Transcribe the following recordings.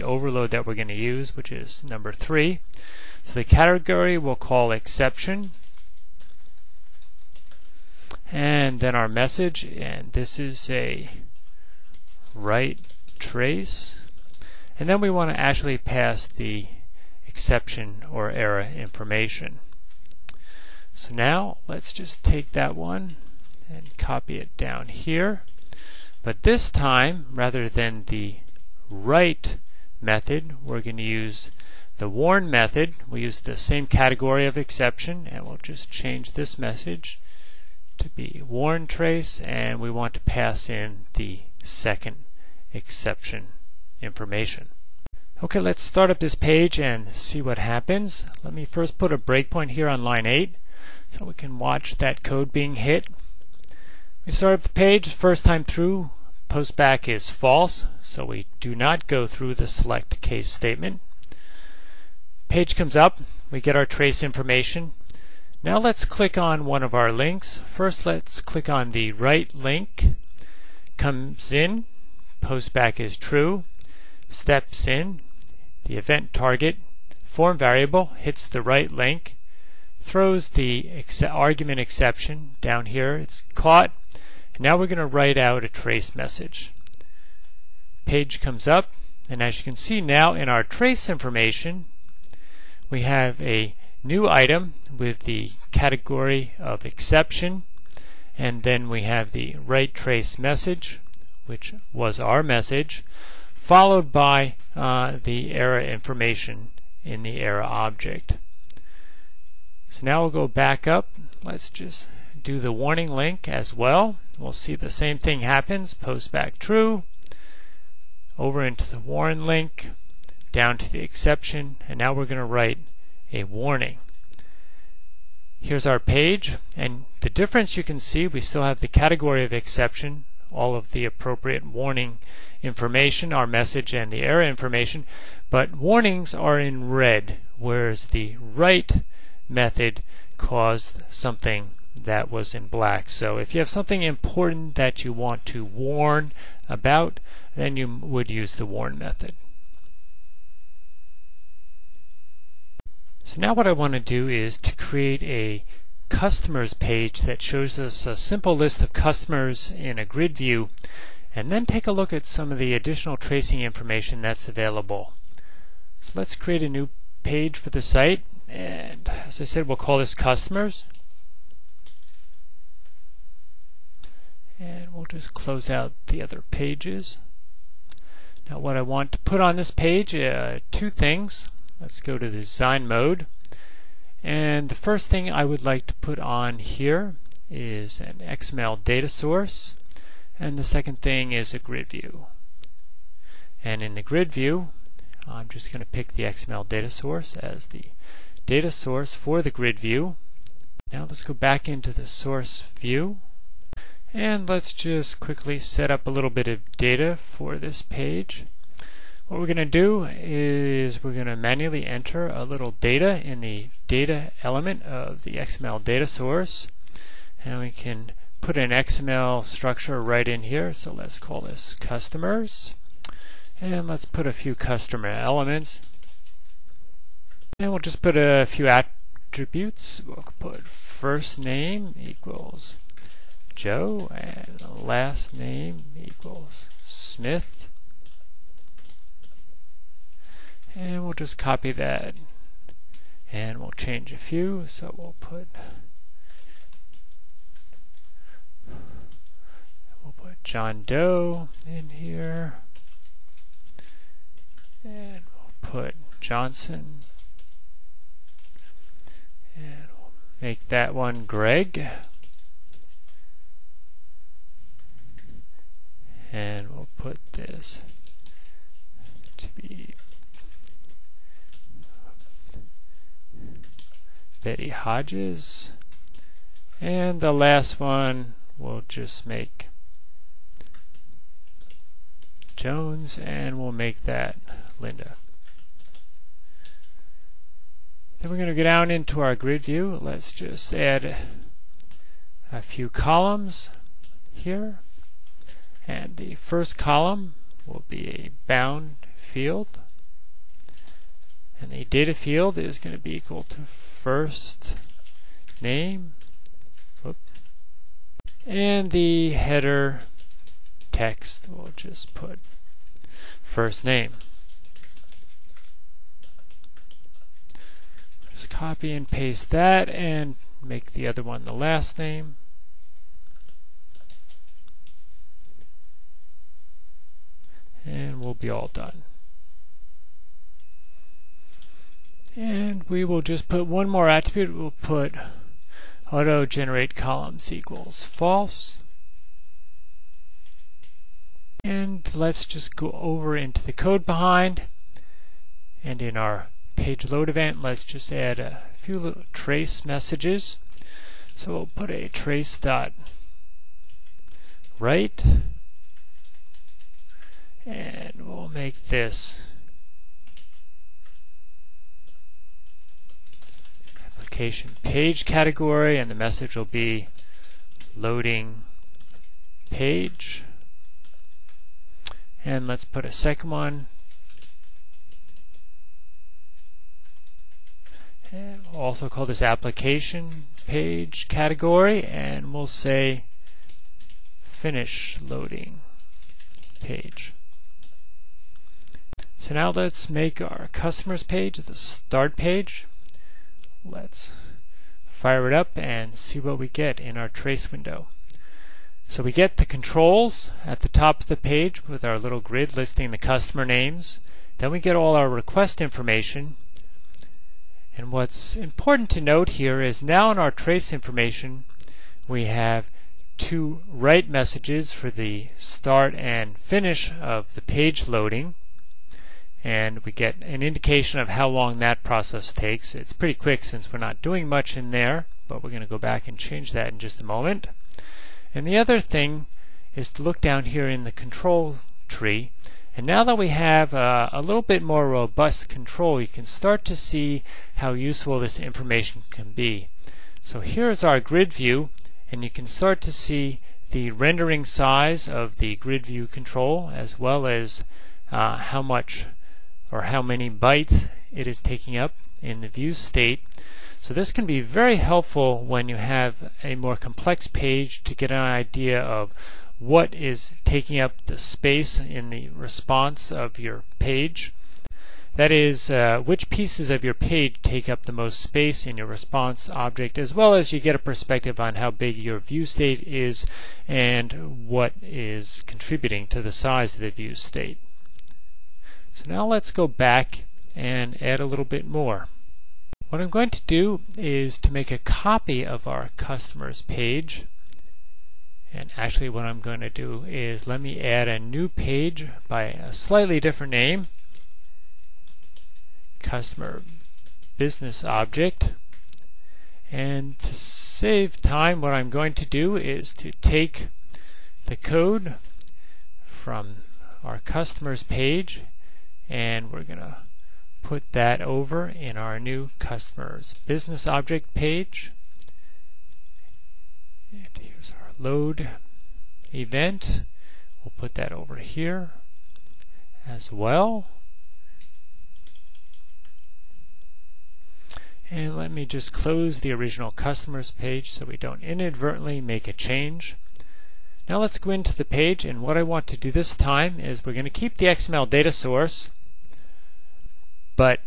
overload that we're going to use, which is number 3. So the category we'll call exception, and then our message, and this is a write trace, and then we want to actually pass the exception or error information. So now let's just take that one and copy it down here, but this time rather than the write method, we're going to use the warn method. We'll use the same category of exception, and we'll just change this message to be warn trace, and we want to pass in the second exception information. Okay, let's start up this page and see what happens. Let me first put a breakpoint here on line 8 so we can watch that code being hit. We start up the page. First time through, postback is false, so we do not go through the select case statement. Page comes up, we get our trace information. Now let's click on one of our links. First let's click on the right link. Comes in, postback is true, steps in, the event target form variable hits the right link, throws the argument exception down here, it's caught, and now we're going to write out a trace message. Page comes up, and as you can see now in our trace information we have a new item with the category of exception, and then we have the write trace message, which was our message, followed by the error information in the error object. So now we'll go back up. Let's just do the warning link as well. We'll see the same thing happens. Postback true, over into the warn link, down to the exception, and now we're going to write a warning. Here's our page, and the difference you can see, we still have the category of exception, all of the appropriate warning information, our message and the error information, but warnings are in red, whereas the write method caused something that was in black. So if you have something important that you want to warn about, then you would use the warn method. So now what I want to do is to create a customers page that shows us a simple list of customers in a grid view, and then take a look at some of the additional tracing information that's available. So let's create a new page for the site, and as I said, we'll call this customers, and we'll just close out the other pages. Now what I want to put on this page, two things. Let's go to the design mode, and the first thing I would like to put on here is an XML data source, and the second thing is a grid view. And in the grid view, I'm just going to pick the XML data source as the data source for the grid view. Now let's go back into the source view, and let's just quickly set up a little bit of data for this page. What we're going to do is we're going to manually enter a little data in the data element of the XML data source, and we can put an XML structure right in here. So let's call this customers, and let's put a few customer elements, and we'll just put a few attributes. We'll put first name equals Joe and last name equals Smith. And we'll just copy that, and we'll change a few. So we'll put John Doe in here, and we'll put Johnson, and we'll make that one Greg, and we'll put this to be Betty Hodges, and the last one we'll just make Jones, and we'll make that Linda. Then we're going to go down into our grid view. Let's just add a few columns here, and the first column will be a bound field, And the data field is going to be equal to first name. Whoops. And the header text, we'll just put first name. Just copy and paste that and make the other one the last name. And we'll be all done. And we will just put one more attribute. We'll put auto generate columns equals false. And let's just go over into the code behind. And in our page load event, let's just add a few little trace messages. So we'll put a trace dot write, and we'll make this application page category, and the message will be loading page. And let's put a second one. And we'll also call this application page category, and we'll say finish loading page. So now let's make our customers page the start page. Let's fire it up and see what we get in our trace window. So we get the controls at the top of the page with our little grid listing the customer names. Then we get all our request information. And what's important to note here is now in our trace information we have two write messages for the start and finish of the page loading. And we get an indication of how long that process takes. It's pretty quick since we're not doing much in there, but we're going to go back and change that in just a moment. And the other thing is to look down here in the control tree. And now that we have a little bit more robust control, you can start to see how useful this information can be. So here's our grid view, and you can start to see the rendering size of the grid view control, as well as how much or how many bytes it is taking up in the view state. So this can be very helpful when you have a more complex page to get an idea of what is taking up the space in the response of your page. That is, which pieces of your page take up the most space in your response object, as well as you get a perspective on how big your view state is and what is contributing to the size of the view state. So now let's go back and add a little bit more. What I'm going to do is to make a copy of our customers page. And actually what I'm going to do is let me add a new page by a slightly different name. Customer business object. And to save time, what I'm going to do is to take the code from our customers page, and we're going to put that over in our new customers business object page. And here's our load event. We'll put that over here as well. And let me just close the original customers page so we don't inadvertently make a change. Now let's go into the page, and what I want to do this time is we're going to keep the XML data source, but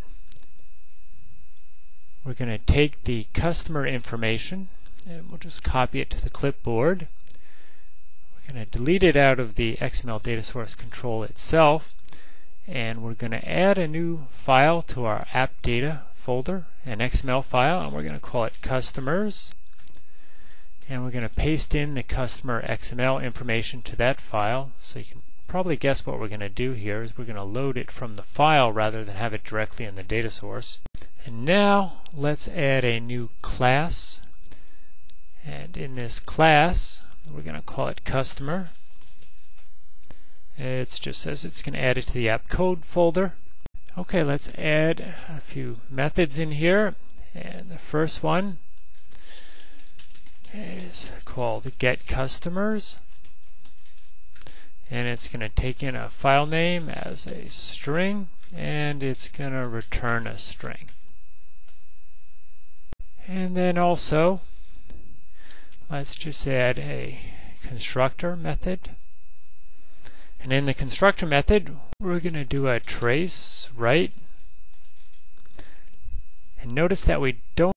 we're going to take the customer information and we'll just copy it to the clipboard. We're going to delete it out of the XML data source control itself, and we're going to add a new file to our app data folder, an XML file, and we're going to call it customers. And we're going to paste in the customer XML information to that file. So you can probably guess what we're going to do here is we're going to load it from the file rather than have it directly in the data source. And now let's add a new class. And in this class, we're going to call it customer. It just says it's going to add it to the app code folder. Okay, let's add a few methods in here. And the first one is called get customers, and it's going to take in a file name as a string, and it's going to return a string. And then also, let's just add a constructor method. And in the constructor method, we're going to do a trace right. And notice that we don't